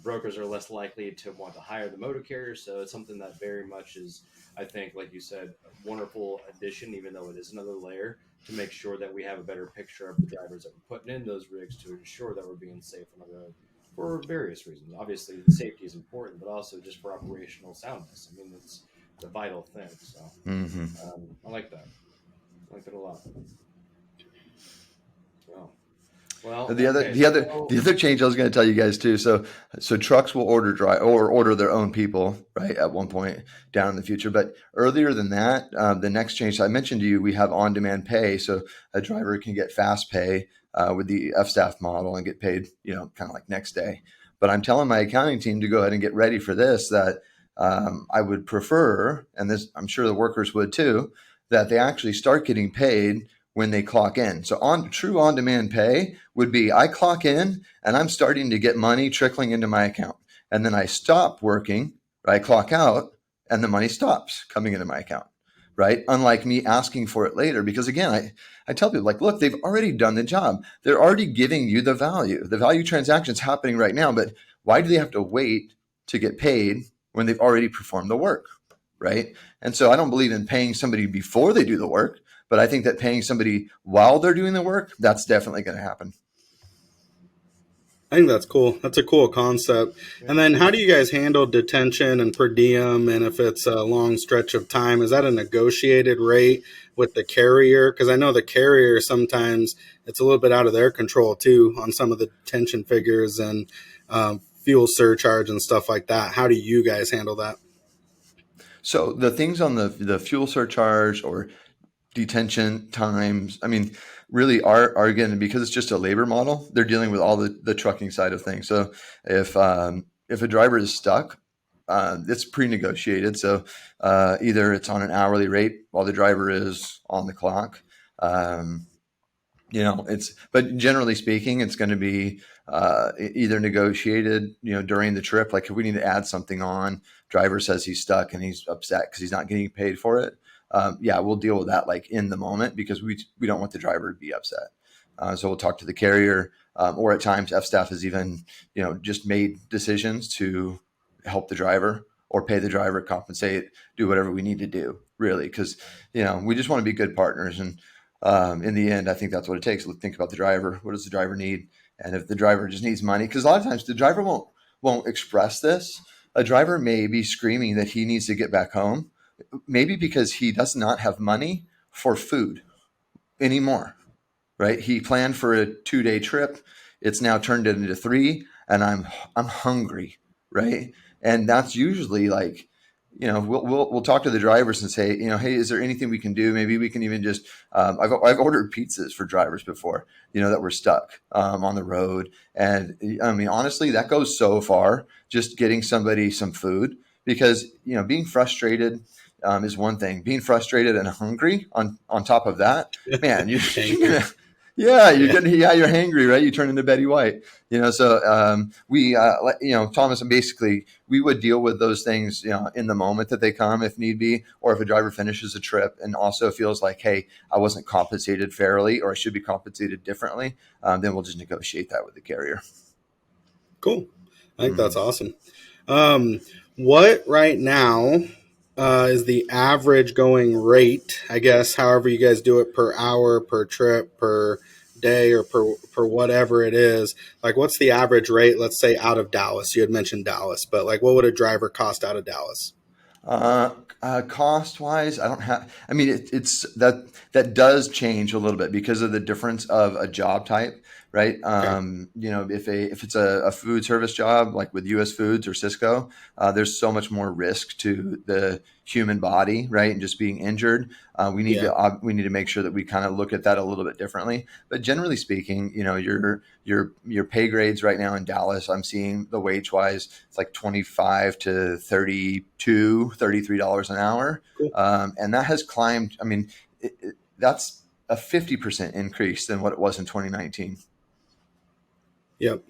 brokers are less likely to want to hire the motor carrier, so it's something that very much is, I think, like you said, a wonderful addition, even though it is another layer, to make sure that we have a better picture of the drivers that we're putting in those rigs to ensure that we're being safe on the road for various reasons. Obviously, safety is important, but also just for operational soundness. I mean, it's the vital thing. So I like that. I like that a lot. Well, The other change I was going to tell you guys too. So trucks will order their own people, right, at one point down in the future. But earlier than that, the next change I mentioned to you, we have on-demand pay. So a driver can get fast pay with the F-staff model and get paid, kind of like next day. But I'm telling my accounting team to go ahead and get ready for this. That I would prefer, and this I'm sure the workers would too, that they actually start getting paid when they clock in. So true on-demand pay would be I clock in and I'm starting to get money trickling into my account. And then I stop working, I clock out, and the money stops coming into my account, right? Unlike me asking for it later, because again, I tell people, like, look, they've already done the job. They're already giving you the value. The value transaction's happening right now, but why do they have to wait to get paid when they've already performed the work, right? And so I don't believe in paying somebody before they do the work. But I think that paying somebody while they're doing the work, that's definitely going to happen. I think that's cool. That's a cool concept. And then how do you guys handle detention and per diem? And if it's a long stretch of time, is that a negotiated rate with the carrier? Because I know the carrier, sometimes it's a little bit out of their control too on some of the detention figures and fuel surcharge and stuff like that. How do you guys handle that? So the things on the fuel surcharge or detention times, I mean, really are again, because it's just a labor model, they're dealing with all the trucking side of things. So if a driver is stuck, it's pre-negotiated. So either it's on an hourly rate while the driver is on the clock. But generally speaking, it's going to be either negotiated, during the trip. Like if we need to add something on, driver says he's stuck and he's upset because he's not getting paid for it. We'll deal with that like in the moment, because we don't want the driver to be upset. So we'll talk to the carrier, or at times F-staff has even, just made decisions to help the driver or pay the driver, compensate, do whatever we need to do, really, because we just want to be good partners. And in the end, I think that's what it takes. Think about the driver. What does the driver need? And if the driver just needs money, because a lot of times the driver won't express this. A driver may be screaming that he needs to get back home, maybe because he does not have money for food anymore, right? He planned for a 2-day trip. It's now turned into 3, and I'm hungry, right? And that's usually like, we'll talk to the drivers and say, hey, is there anything we can do? Maybe we can even just, I've ordered pizzas for drivers before, that were stuck on the road. And I mean, honestly, that goes so far, just getting somebody some food, because, being frustrated is one thing. Being frustrated and hungry on top of that, man, you're gonna, you're hangry, right? You turn into Betty White, So we, Thomas, and basically we would deal with those things, in the moment that they come, if need be, or if a driver finishes a trip and also feels like, hey, I wasn't compensated fairly, or I should be compensated differently, then we'll just negotiate that with the carrier. Cool. I think that's awesome. What right now is the average going rate, I guess, however you guys do it, per hour, per trip, per day, or per whatever it is? Like, what's the average rate, let's say, out of Dallas? You had mentioned Dallas, but like, what would a driver cost out of Dallas? Cost wise, I mean, it's that does change a little bit because of the difference of a job type, right? Okay. If it's a food service job, like with US Foods or Cisco, there's so much more risk to the human body, right? And just being injured. We need Yeah. to make sure that we kind of look at that a little bit differently. But generally speaking, your pay grades right now in Dallas, I'm seeing the wage wise, it's like 25 to 32, $33 an hour. Cool. And that has climbed. I mean, that's a 50% increase than what it was in 2019. Yep.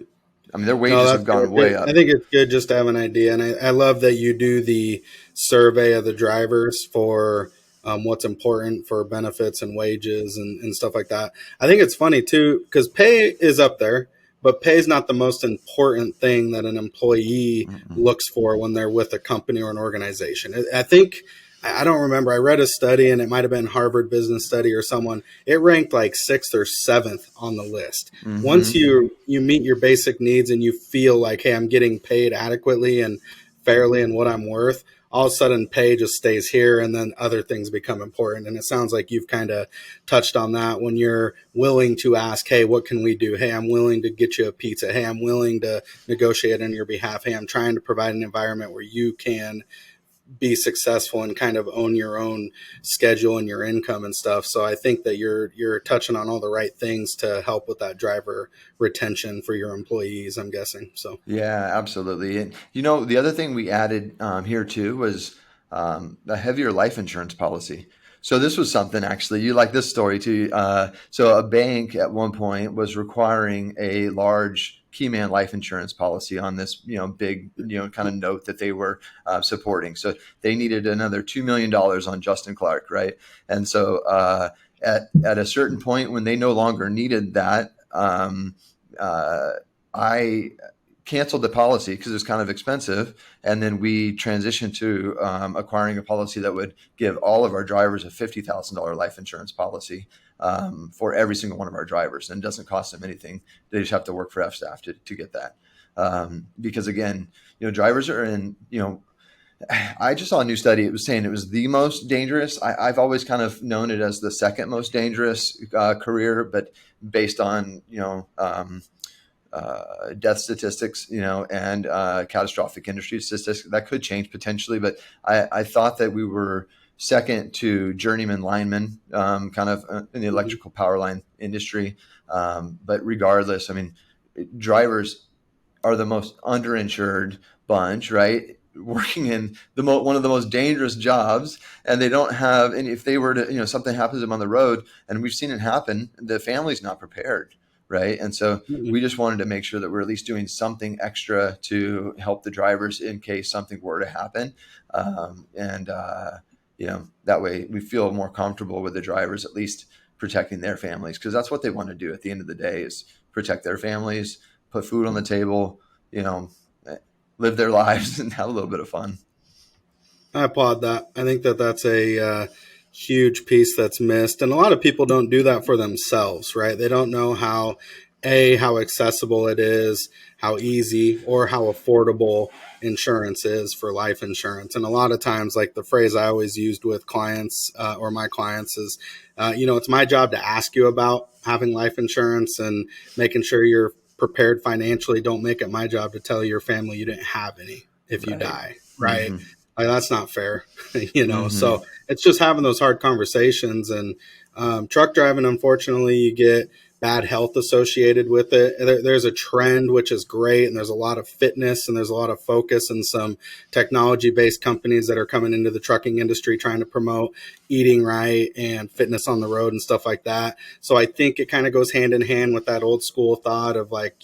I mean, their No, wages that's have gone way good. up. I think it's good just to have an idea. And I love that you do the survey of the drivers for what's important for benefits and wages and stuff like that. I think it's funny too, because pay is up there, but pay is not the most important thing that an employee Mm-mm. looks for when they're with a company or an organization. I think, I don't remember. I read a study, and it might have been Harvard Business Study or someone. It ranked like 6th or 7th on the list. Once Mm-hmm. you meet your basic needs and you feel like, hey, I'm getting paid adequately and fairly and what I'm worth, all of a sudden pay just stays here, and then other things become important. And it sounds like you've kind of touched on that when you're willing to ask, hey, what can we do? Hey, I'm willing to get you a pizza. Hey, I'm willing to negotiate on your behalf. Hey, I'm trying to provide an environment where you can be successful and kind of own your own schedule and your income and stuff. So I think that you're touching on all the right things to help with that driver retention for your employees, I'm guessing. So Yeah, absolutely. And the other thing we added here too was a heavier life insurance policy. So this was something, actually, you like this story too. So a bank at one point was requiring a large key man life insurance policy on this, big, kind of note that they were supporting. So they needed another $2 million on Justin Clarke, right? And so at a certain point when they no longer needed that, I canceled the policy because it was kind of expensive. And then we transitioned to acquiring a policy that would give all of our drivers a $50,000 life insurance policy for every single one of our drivers. And it doesn't cost them anything. They just have to work for F-Staff to get that. Because again, drivers are in, I just saw a new study. It was saying it was the most dangerous. I've always kind of known it as the second most dangerous career, but based on, death statistics, and catastrophic industry statistics. That could change potentially, but I thought that we were second to journeyman linemen, kind of in the electrical power line industry. But regardless, I mean, drivers are the most underinsured bunch, right? Working in one of the most dangerous jobs, and they don't have. And if they were to, something happens to them on the road, and we've seen it happen, the family's not prepared, right? And so we just wanted to make sure that we're at least doing something extra to help the drivers in case something were to happen, that way we feel more comfortable with the drivers at least protecting their families, because that's what they want to do at the end of the day, is protect their families, put food on the table, live their lives and have a little bit of fun. I applaud that. I think that that's a huge piece that's missed, and a lot of people don't do that for themselves, right? They don't know how accessible it is, how easy or how affordable insurance is for life insurance. And a lot of times, like the phrase I always used with clients or my clients is, it's my job to ask you about having life insurance and making sure you're prepared financially. Don't make it my job to tell your family you didn't have any if you Right. die, right? Mm-hmm. Like, that's not fair, you know. Mm-hmm. So it's just having those hard conversations. And truck driving, unfortunately, you get bad health associated with it. There's a trend which is great, and there's a lot of fitness and there's a lot of focus, and some technology based companies that are coming into the trucking industry trying to promote eating right and fitness on the road and stuff like that. So I think it kind of goes hand in hand with that old school thought of, like,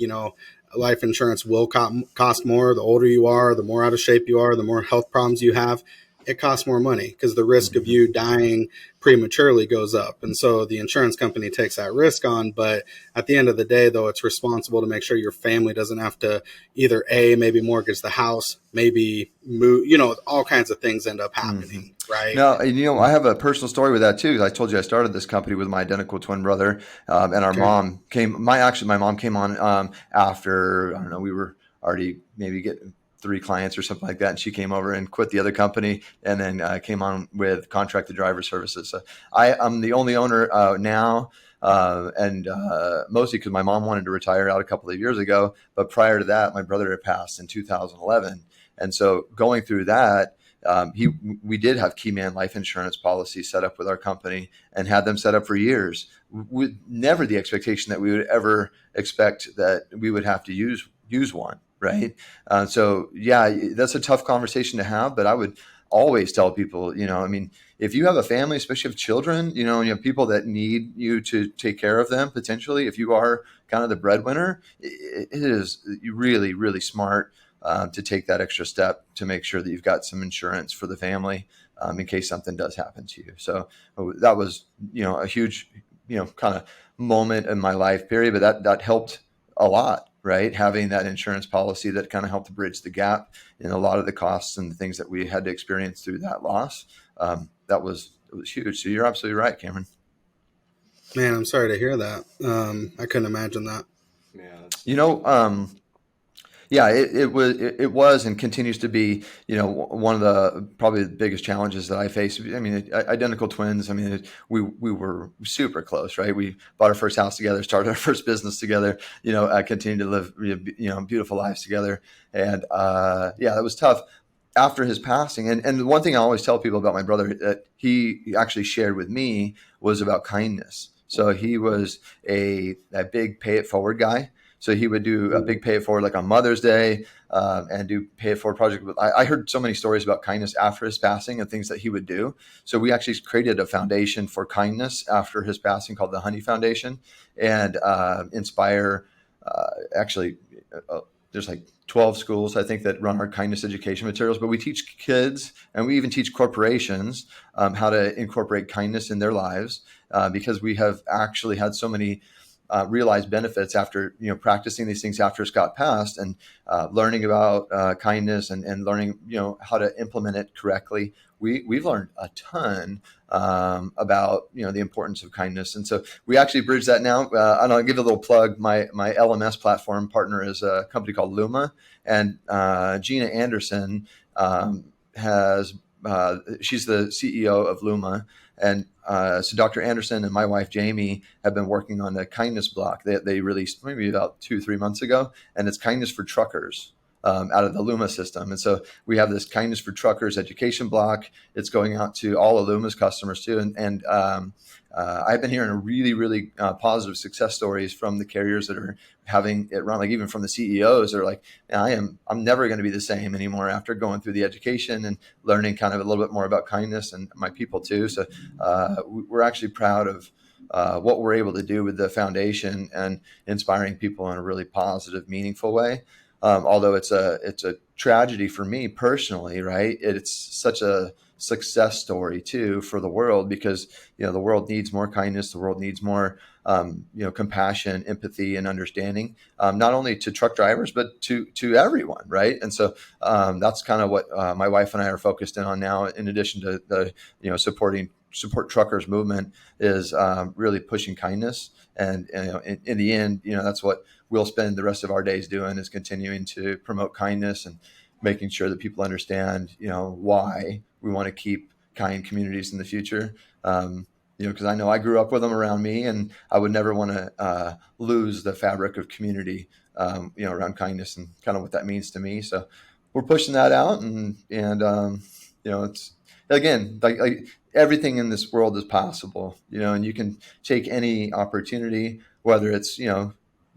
life insurance will cost more. The older you are, the more out of shape you are, the more health problems you have, it costs more money because the risk of Mm-hmm. you dying prematurely goes up. And so the insurance company takes that risk on. But at the end of the day, though, it's responsible to make sure your family doesn't have to either maybe mortgage the house, maybe move, all kinds of things end up Mm-hmm. happening, right? Now, I have a personal story with that too. I told you I started this company with my identical twin brother, and our Okay. mom came. My mom came on after, I don't know, we were already maybe getting 3 clients or something like that, and she came over and quit the other company, and then came on with contracted driver services. So I'm the only owner now. And mostly because my mom wanted to retire out a couple of years ago, but prior to that, my brother had passed in 2011, and so going through that, we did have Keyman life insurance policies set up with our company and had them set up for years, with never the expectation that we would ever expect that we would have to use one. Right. So yeah, that's a tough conversation to have, but I would always tell people, if you have a family, especially if children, and you have people that need you to take care of them, potentially, if you are kind of the breadwinner, it is really, really smart to take that extra step to make sure that you've got some insurance for the family in case something does happen to you. So that was, a huge, kind of moment in my life period, but that helped a lot, right? Having that insurance policy that kind of helped bridge the gap in a lot of the costs and the things that we had to experience through that loss. It was huge. So you're absolutely right, Cameron. Man, I'm sorry to hear that. I couldn't imagine that. Yeah, that's Yeah, it was and continues to be, one of the probably the biggest challenges that I face. I mean, identical twins. I mean, we were super close, right? We bought our first house together, started our first business together, continued to live, beautiful lives together, and yeah, that was tough after his passing. And the one thing I always tell people about my brother that he actually shared with me was about kindness. So he was a big pay it forward guy. So he would do a big pay it forward, like on Mother's Day, and do pay it forward project. I heard so many stories about kindness after his passing and things that he would do. So we actually created a foundation for kindness after his passing called the Honey Foundation, and inspire. Actually, there's like 12 schools, I think, that run our kindness education materials, but we teach kids and we even teach corporations how to incorporate kindness in their lives because we have actually had so many realized benefits after practicing these things after Scott passed, and learning about kindness and learning how to implement it correctly. We've learned a ton about the importance of kindness, and so we actually bridge that now. And I'll give a little plug. My LMS platform partner is a company called Luma, and Gina Anderson has. She's the CEO of Luma, and so Dr. Anderson and my wife Jamie have been working on a kindness block they released maybe about 2-3 months ago, and it's kindness for truckers out of the Luma system. And so we have this kindness for truckers education block. It's going out to all of Luma's customers too, and I've been hearing really, really positive success stories from the carriers that are having it run. Like even from the CEOs, they're like, I'm never going to be the same anymore after going through the education and learning kind of a little bit more about kindness, and my people too. So we're actually proud of what we're able to do with the foundation and inspiring people in a really positive, meaningful way. Although it's a tragedy for me personally, right? It's such a success story too for the world, because the world needs more kindness. The world needs more compassion, empathy, and understanding, not only to truck drivers, but to everyone, right? And so that's kind of what my wife and I are focused in on now, in addition to the, support truckers movement, is really pushing kindness. And in the end, that's what we'll spend the rest of our days doing, is continuing to promote kindness and making sure that people understand, why we want to keep kind communities in the future. Because I know I grew up with them around me, and I would never want to lose the fabric of community, around kindness and kind of what that means to me. So we're pushing that out, and it's, again, like everything in this world is possible, and you can take any opportunity, whether it's,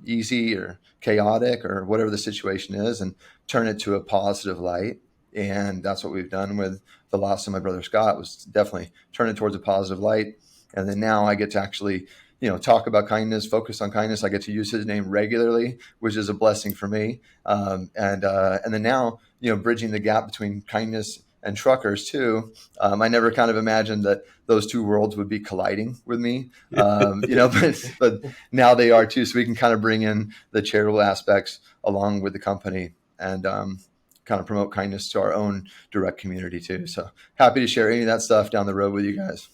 easy or chaotic or whatever the situation is, and turn it to a positive light. And that's what we've done with the loss of my brother Scott, was definitely turn it towards a positive light. And then now I get to actually, talk about kindness, focus on kindness. I get to use his name regularly, which is a blessing for me. And then now, bridging the gap between kindness and truckers too. I never kind of imagined that those two worlds would be colliding with me, but now they are too. So we can kind of bring in the charitable aspects along with the company, and kind of promote kindness to our own direct community too. So happy to share any of that stuff down the road with you guys.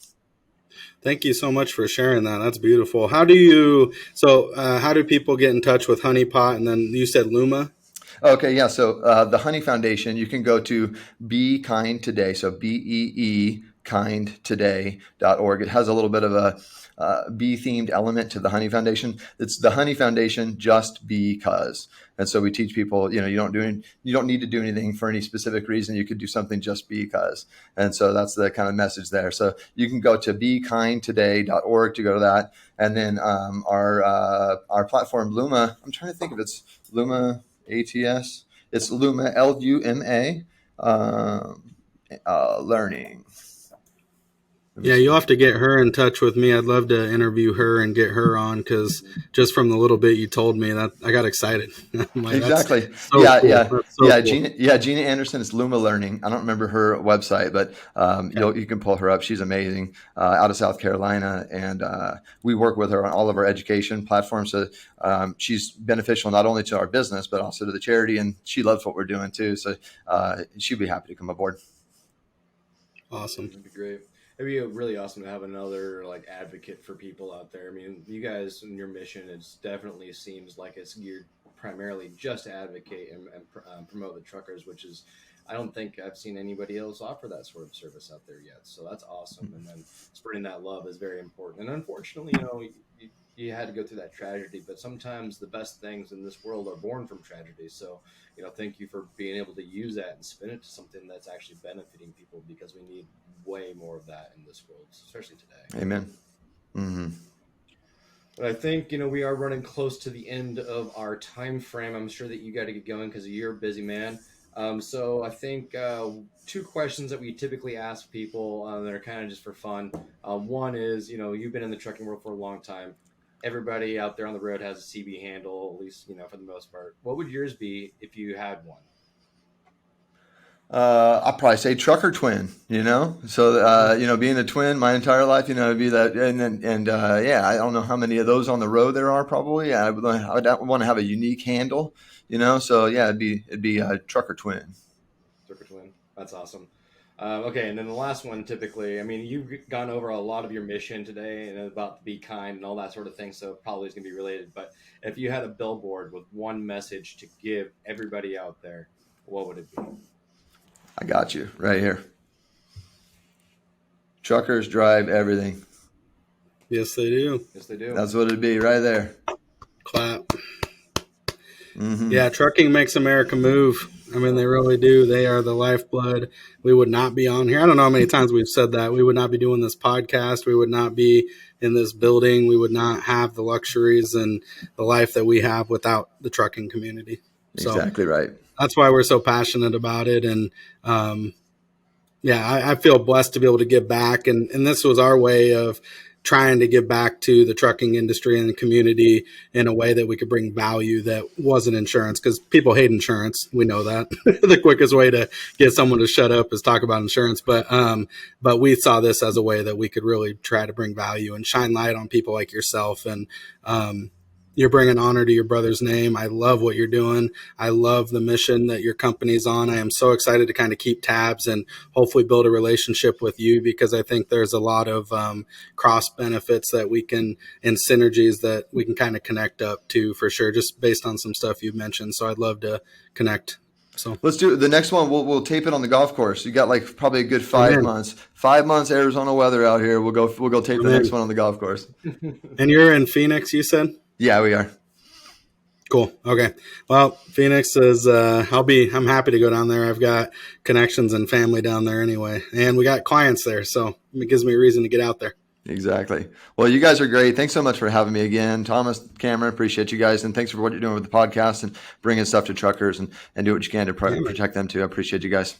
Thank you so much for sharing that. That's beautiful. How do people get in touch with Honey Pot? And then you said Luma? Okay, yeah. So the Honey Foundation, you can go to Be Kind Today. So BEE kindtoday.org. It has a little bit of a bee-themed element to the Honey Foundation. It's the Honey Foundation just because. And so we teach people, you don't need to do anything for any specific reason. You could do something just because. And so that's the kind of message there. So you can go to bekindtoday.org to go to that. And then our platform, Luma, I'm trying to think if it's Luma ATS. It's Luma, LUMA, learning. Yeah, you'll have to get her in touch with me. I'd love to interview her and get her on, because just from the little bit you told me, that I got excited. Like, exactly. So yeah. Cool. Gina Anderson is Luma Learning. I don't remember her website, but you can pull her up. She's amazing, out of South Carolina, and we work with her on all of our education platforms. So she's beneficial not only to our business, but also to the charity, and she loves what we're doing too. So she'd be happy to come aboard. Awesome. That'd be great. It'd be really awesome to have another advocate for people out there. I mean, you guys and your mission, it definitely seems like it's geared primarily just to advocate and promote the truckers, which is, I don't think I've seen anybody else offer that sort of service out there yet. So that's awesome. And then spreading that love is very important. And unfortunately, you had to go through that tragedy, but sometimes the best things in this world are born from tragedy. So, thank you for being able to use that and spin it to something that's actually benefiting people, because we need way more of that in this world, especially today. Amen. Mm-hmm. But I think, we are running close to the end of our time frame. I'm sure that you got to get going because you're a busy man. So I think two questions that we typically ask people that are kind of just for fun. One is, you've been in the trucking world for a long time. Everybody out there on the road has a CB handle, at least, for the most part. What would yours be if you had one? I'll probably say trucker twin, so, being a twin my entire life, it'd be that. And I don't know how many of those on the road there are probably. I would want to have a unique handle, so yeah, it'd be a trucker twin. Trucker twin. That's awesome. Okay, and then the last one, typically, you've gone over a lot of your mission today and about to be kind and all that sort of thing, so probably it's going to be related. But if you had a billboard with one message to give everybody out there, what would it be? I got you right here. Truckers drive everything. Yes, they do. Yes, they do. That's what it'd be right there. Clap. Mm-hmm. Yeah, trucking makes America move. They really do. They are the lifeblood. We would not be on here. I don't know how many times we've said that. We would not be doing this podcast. We would not be in this building. We would not have the luxuries and the life that we have without the trucking community. Exactly right. That's why we're so passionate about it. And I feel blessed to be able to give back. And this was our way of trying to give back to the trucking industry and the community in a way that we could bring value that wasn't insurance, because people hate insurance. We know that. The quickest way to get someone to shut up is talk about insurance. But we saw this as a way that we could really try to bring value and shine light on people like yourself. And you're bringing honor to your brother's name. I love what you're doing. I love the mission that your company's on. I am so excited to kind of keep tabs and hopefully build a relationship with you, because I think there's a lot of cross benefits that we can, and synergies that we can kind of connect up to, for sure, just based on some stuff you've mentioned. So I'd love to connect. So let's do the next one. We'll tape it on the golf course. You got like probably a good 5 months. 5 months Arizona weather out here. We'll go tape the next one on the golf course. And you're in Phoenix, you said? Yeah, we are. Cool. Okay. Well, Phoenix is, I'm happy to go down there. I've got connections and family down there anyway, and we got clients there. So it gives me a reason to get out there. Exactly. Well, you guys are great. Thanks so much for having me again. Thomas, Cameron, appreciate you guys. And thanks for what you're doing with the podcast and bringing stuff to truckers and do what you can to protect them too. I appreciate you guys.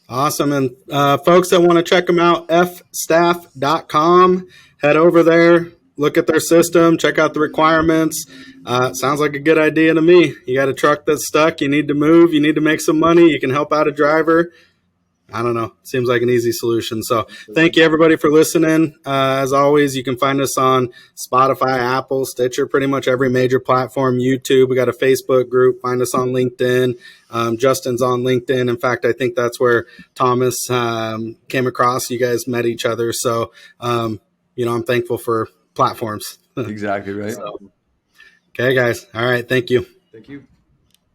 Awesome. And folks that want to check them out, fstaff.com, head over there, look at their system, check out the requirements. Sounds like a good idea to me. You got a truck that's stuck. You need to move. You need to make some money. You can help out a driver. I don't know. Seems like an easy solution. So thank you, everybody, for listening. As always, you can find us on Spotify, Apple, Stitcher, pretty much every major platform, YouTube. We got a Facebook group. Find us on LinkedIn. Justin's on LinkedIn. In fact, I think that's where Thomas came across. You guys met each other. So, I'm thankful for platforms. Exactly right. So, okay, guys. All right. Thank you. Thank you.